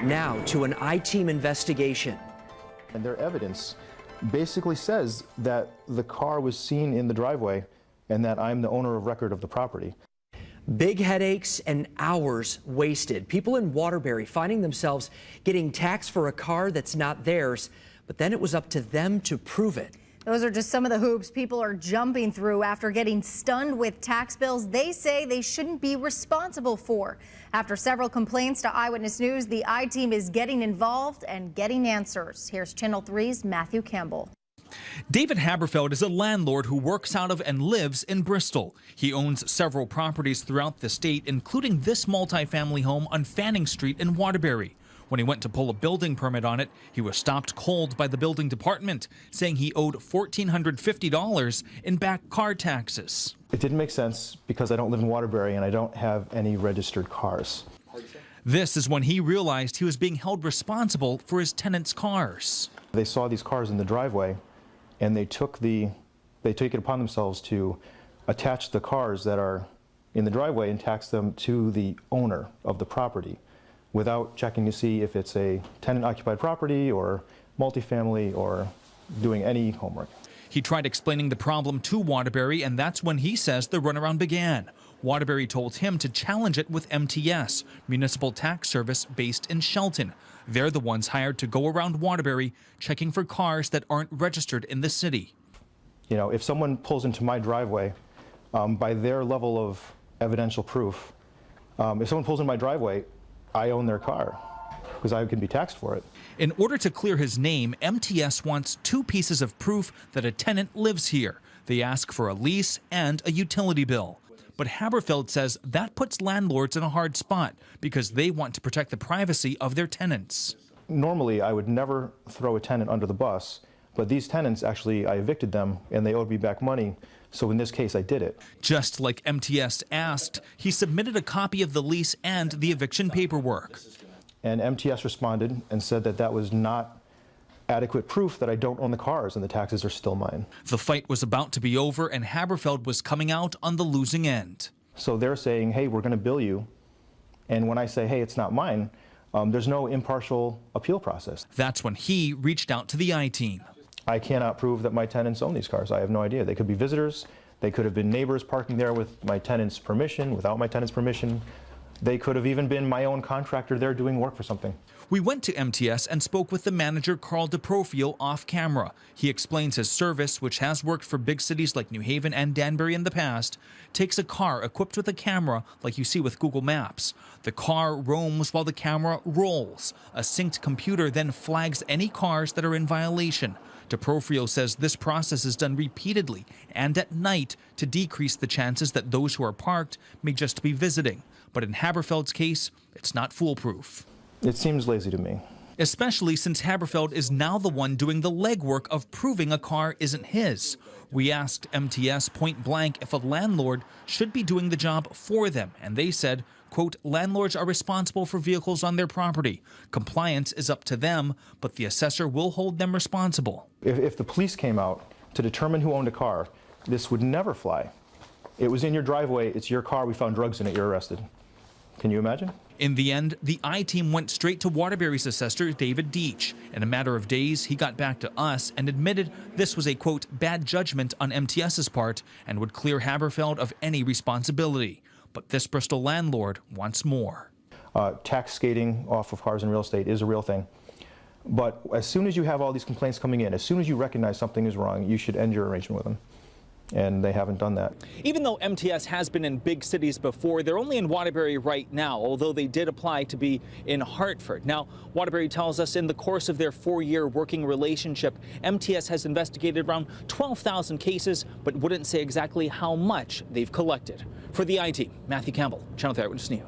Now to an I-team investigation. And their evidence basically says that the car was seen in the driveway and that I'm the owner of record of the property. Big headaches and hours wasted. People in Waterbury finding themselves getting taxed for a car that's not theirs, but then it was up to them to prove it. Those are just some of the hoops people are jumping through after getting stunned with tax bills they say they shouldn't be responsible for. After several complaints to Eyewitness News, the I-team is getting involved and getting answers. Here's Channel 3's Matthew Campbell. David Haberfeld is a landlord who works out of and lives in Bristol. He owns several properties throughout the state, including this multifamily home on Fanning Street in Waterbury. When he went to pull a building permit on it, he was stopped cold by the building department, saying he owed $1,450 in back car taxes. It didn't make sense because I don't live in Waterbury and I don't have any registered cars. This is when he realized he was being held responsible for his tenants' cars. They saw these cars in the driveway and they took it upon themselves to attach the cars that are in the driveway and tax them to the owner of the property, without checking to see if it's a tenant-occupied property or multifamily or doing any homework. He tried explaining the problem to Waterbury, and that's when he says the runaround began. Waterbury told him to challenge it with MTS, Municipal Tax Service based in Shelton. They're the ones hired to go around Waterbury checking for cars that aren't registered in the city. You know, if someone pulls into my driveway, by their level of evidential proof, if someone pulls in my driveway, I own their car because I can be taxed for it. In order to clear his name, MTS wants 2 pieces of proof that a tenant lives here. They ask for a lease and a utility bill. But Haberfeld says that puts landlords in a hard spot because they want to protect the privacy of their tenants. Normally, I would never throw a tenant under the bus, but these tenants, actually, I evicted them and they owed me back money. So in this case, I did it. Just like MTS asked, he submitted a copy of the lease and the eviction paperwork. And MTS responded and said that that was not adequate proof that I don't own the cars and the taxes are still mine. The fight was about to be over and Haberfeld was coming out on the losing end. So they're saying, hey, we're going to bill you. And when I say, hey, it's not mine, there's no impartial appeal process. That's when he reached out to the I-team. I cannot prove that my tenants own these cars. I have no idea. They could be visitors. They could have been neighbors parking there with my tenant's permission, without my tenant's permission. They could have even been my own contractor there doing work for something. We went to MTS and spoke with the manager, Carl DeProfio, off camera. He explains his service, which has worked for big cities like New Haven and Danbury in the past, takes a car equipped with a camera like you see with Google Maps. The car roams while the camera rolls. A synced computer then flags any cars that are in violation. DeProfio says this process is done repeatedly and at night to decrease the chances that those who are parked may just be visiting. But in Haberfeld's case, it's not foolproof. It seems lazy to me. Especially since Haberfeld is now the one doing the legwork of proving a car isn't his. We asked MTS point blank if a landlord should be doing the job for them, and they said, quote, landlords are responsible for vehicles on their property. Compliance is up to them, but the assessor will hold them responsible. If the police came out to determine who owned a car, this would never fly. It was in your driveway, it's your car, we found drugs in it, you're arrested. Can you imagine? In the end, the I-team went straight to Waterbury's assessor, David Deach. In a matter of days, he got back to us and admitted this was a, quote, bad judgment on MTS's part and would clear Haberfeld of any responsibility. But this Bristol landlord wants more. Tax skating off of cars in real estate is a real thing. But as soon as you have all these complaints coming in, as soon as you recognize something is wrong, you should end your arrangement with them. And they haven't done that. Even though MTS has been in big cities before, they're only in Waterbury right now, although they did apply to be in Hartford. Now, Waterbury tells us in the course of their 4-year working relationship, MTS has investigated around 12,000 cases, but wouldn't say exactly how much they've collected. For the I-team, Matthew Campbell, Channel 3 Eyewitness News.